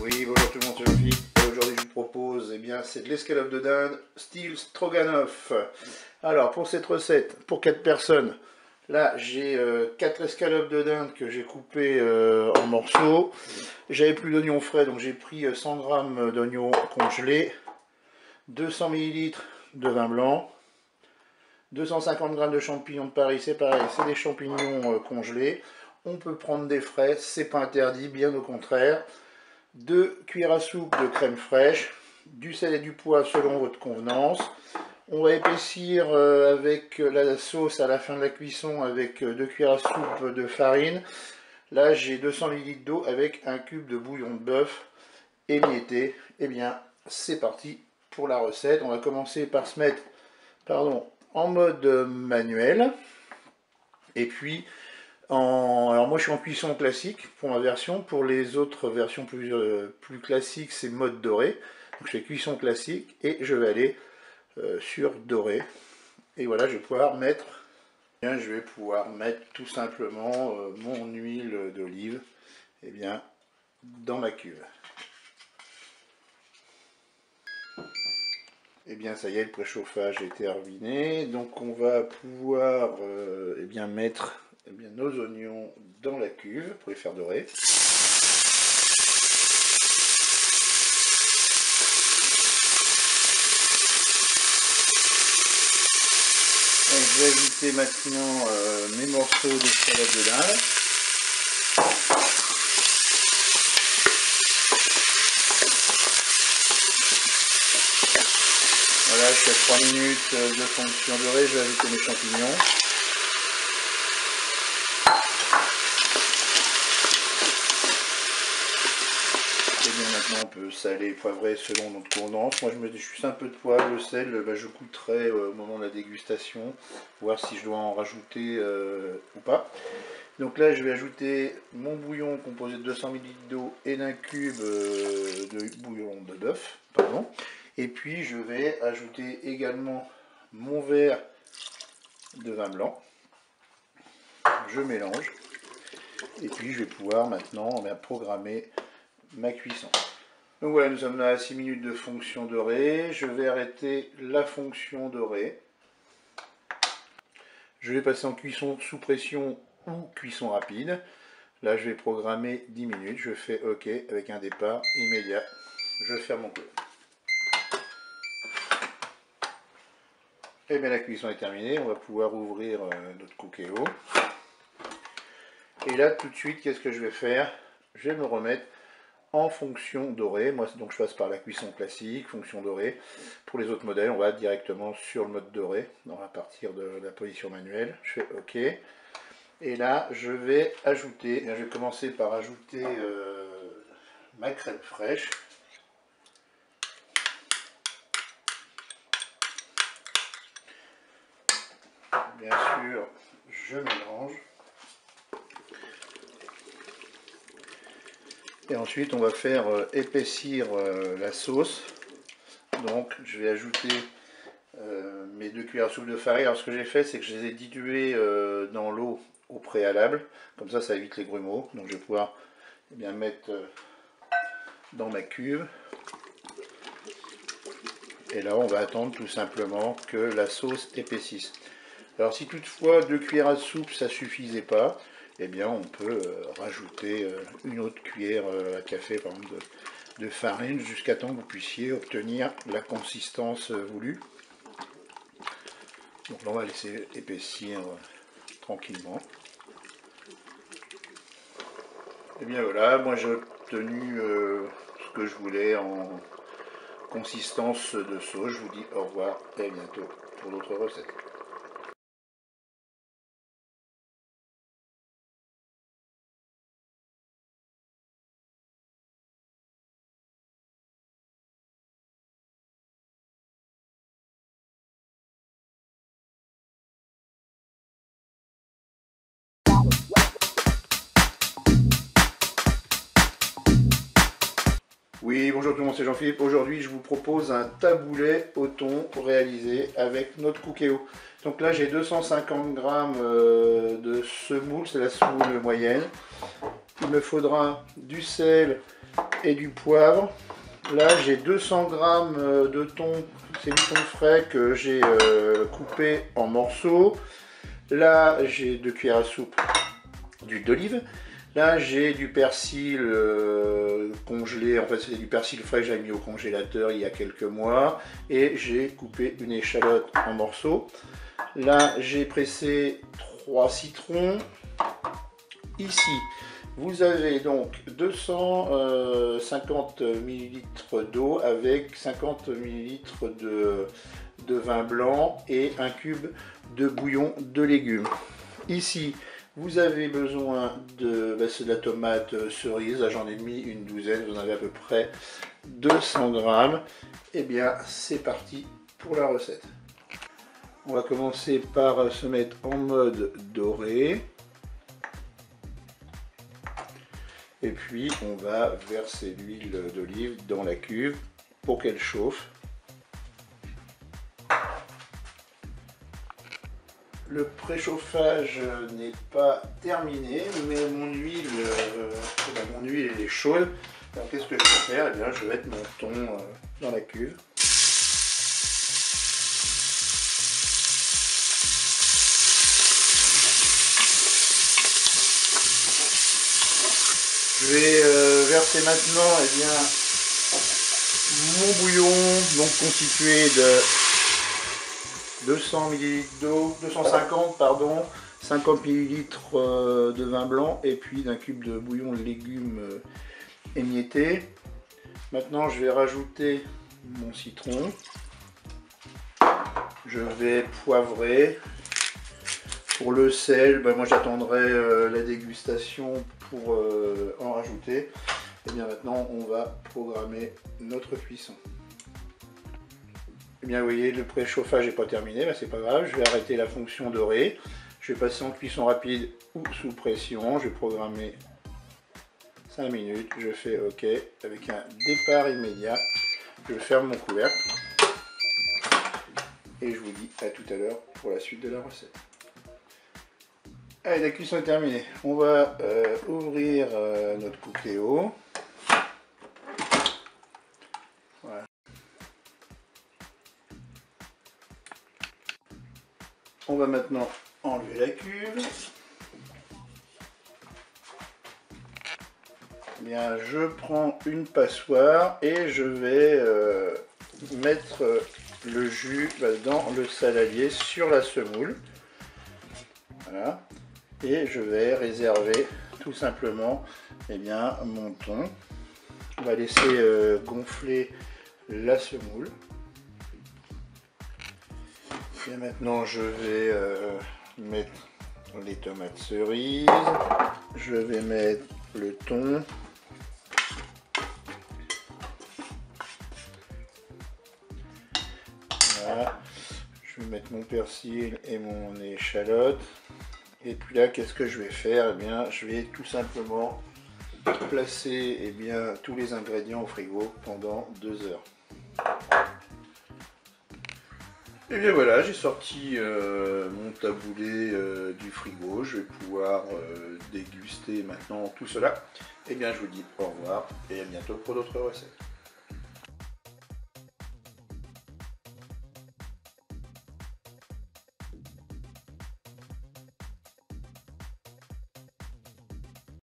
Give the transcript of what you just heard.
Oui, bonjour tout le monde, c'est Jean-Philippe. Aujourd'hui, je vous propose, c'est de l'escalope de dinde style stroganoff. Alors, pour cette recette, pour 4 personnes, là, j'ai 4 escalopes de dinde que j'ai coupées en morceaux. J'avais plus d'oignons frais, donc j'ai pris 100 g d'oignons congelés, 200 ml de vin blanc, 250 g de champignons de Paris, c'est pareil, c'est des champignons congelés. On peut prendre des frais, c'est pas interdit, bien au contraire. 2 cuillères à soupe de crème fraîche, du sel et du poivre selon votre convenance. On va épaissir avec la sauce à la fin de la cuisson avec 2 cuillères à soupe de farine. Là j'ai 200 ml d'eau avec un cube de bouillon de bœuf émietté. Et bien c'est parti pour la recette. On va commencer par se mettre en mode manuel. Et puis alors moi je suis en cuisson classique pour ma version, pour les autres versions plus classiques c'est mode doré, donc je fais cuisson classique et je vais aller sur doré, et voilà je vais pouvoir mettre, tout simplement mon huile d'olive dans ma cuve. Et bien ça y est, le préchauffage est terminé, donc on va pouvoir mettre nos oignons dans la cuve pour les faire dorer. Donc, je vais ajouter maintenant mes morceaux d'escalope de dinde. Voilà, je suis à 3 minutes de fonction dorée, je vais ajouter mes champignons. Et bien maintenant on peut saler et poivrer selon notre convenance. Moi je mets juste un peu de poivre, le sel, je goûterai au moment de la dégustation, voir si je dois en rajouter ou pas. Donc là je vais ajouter mon bouillon composé de 200 ml d'eau et d'un cube de bouillon de bœuf. Et puis je vais ajouter également mon verre de vin blanc. Je mélange. Et puis je vais pouvoir maintenant programmer ma cuisson. Donc voilà, nous sommes là à 6 minutes de fonction dorée. Je vais arrêter la fonction dorée. Je vais passer en cuisson sous pression ou cuisson rapide. Là je vais programmer 10 minutes. Je fais OK avec un départ immédiat. Je ferme mon clou. Et bien la cuisson est terminée. On va pouvoir ouvrir notre cookéo. Et là tout de suite, qu'est-ce que je vais faire? Je vais me remettre en fonction dorée. Moi donc je passe par la cuisson classique, fonction dorée. Pour les autres modèles, on va directement sur le mode doré, à partir de la position manuelle. Je fais OK. Et là, je vais commencer par ajouter ma crème fraîche. Bien sûr, je mélange. Et ensuite, on va faire épaissir la sauce. Donc, je vais ajouter mes 2 cuillères à soupe de farine. Alors, ce que j'ai fait, c'est que je les ai diluées dans l'eau au préalable. Comme ça évite les grumeaux. Donc, je vais pouvoir mettre dans ma cuve. Et là, on va attendre tout simplement que la sauce épaississe. Alors, si toutefois 2 cuillères à soupe, ça suffisait pas, on peut rajouter une autre cuillère à café, par exemple, de farine, jusqu'à temps que vous puissiez obtenir la consistance voulue. Donc là, on va laisser épaissir tranquillement. Et bien voilà, moi j'ai obtenu ce que je voulais en consistance de sauce. Je vous dis au revoir et à bientôt pour d'autres recettes. Oui, bonjour tout le monde, c'est Jean-Philippe. Aujourd'hui, je vous propose un taboulé au thon réalisé avec notre cookéo. Donc là, j'ai 250 g de semoule, c'est la semoule moyenne. Il me faudra du sel et du poivre. Là j'ai 200 g de thon, c'est du thon frais que j'ai coupé en morceaux. Là j'ai 2 cuillères à soupe d'huile d'olive. Là j'ai du persil congelé, en fait c'est du persil frais que j'avais mis au congélateur il y a quelques mois. Et j'ai coupé une échalote en morceaux. Là j'ai pressé 3 citrons. Ici vous avez donc 250 ml d'eau avec 50 ml de vin blanc et un cube de bouillon de légumes. Ici vous avez besoin de la tomate cerise, là j'en ai mis une douzaine, vous en avez à peu près 200 g. Et bien c'est parti pour la recette. On va commencer par se mettre en mode doré. Et puis on va verser l'huile d'olive dans la cuve pour qu'elle chauffe. Le préchauffage n'est pas terminé, mais mon huile elle est chaude. Alors qu'est-ce que je vais faire? Eh bien, je vais mettre mon thon dans la cuve. Je vais verser maintenant mon bouillon, donc constitué de 200 ml d'eau, 250 pardon, 50 ml de vin blanc et puis d'un cube de bouillon de légumes émietté. Maintenant je vais rajouter mon citron. Je vais poivrer. Pour le sel, moi j'attendrai la dégustation pour en rajouter. Et bien maintenant on va programmer notre cuisson. Et bien vous voyez, le préchauffage n'est pas terminé, c'est pas grave, je vais arrêter la fonction dorée. Je vais passer en cuisson rapide ou sous pression. Je vais programmer 5 minutes, je fais OK avec un départ immédiat. Je ferme mon couvercle et je vous dis à tout à l'heure pour la suite de la recette. Allez, la cuisson est terminée. On va ouvrir notre cookéo. Voilà. On va maintenant enlever la cuve. Bien, je prends une passoire et je vais mettre le jus dans le saladier sur la semoule. Voilà. Et je vais réserver tout simplement mon thon. On va laisser gonfler la semoule. Et maintenant je vais mettre les tomates cerises. Je vais mettre le thon. Voilà. Je vais mettre mon persil et mon échalote. Et puis là, qu'est-ce que je vais faire? Eh bien, je vais tout simplement placer tous les ingrédients au frigo pendant 2 heures. Et bien voilà, j'ai sorti mon taboulé du frigo. Je vais pouvoir déguster maintenant tout cela. Et bien, je vous dis au revoir et à bientôt pour d'autres recettes.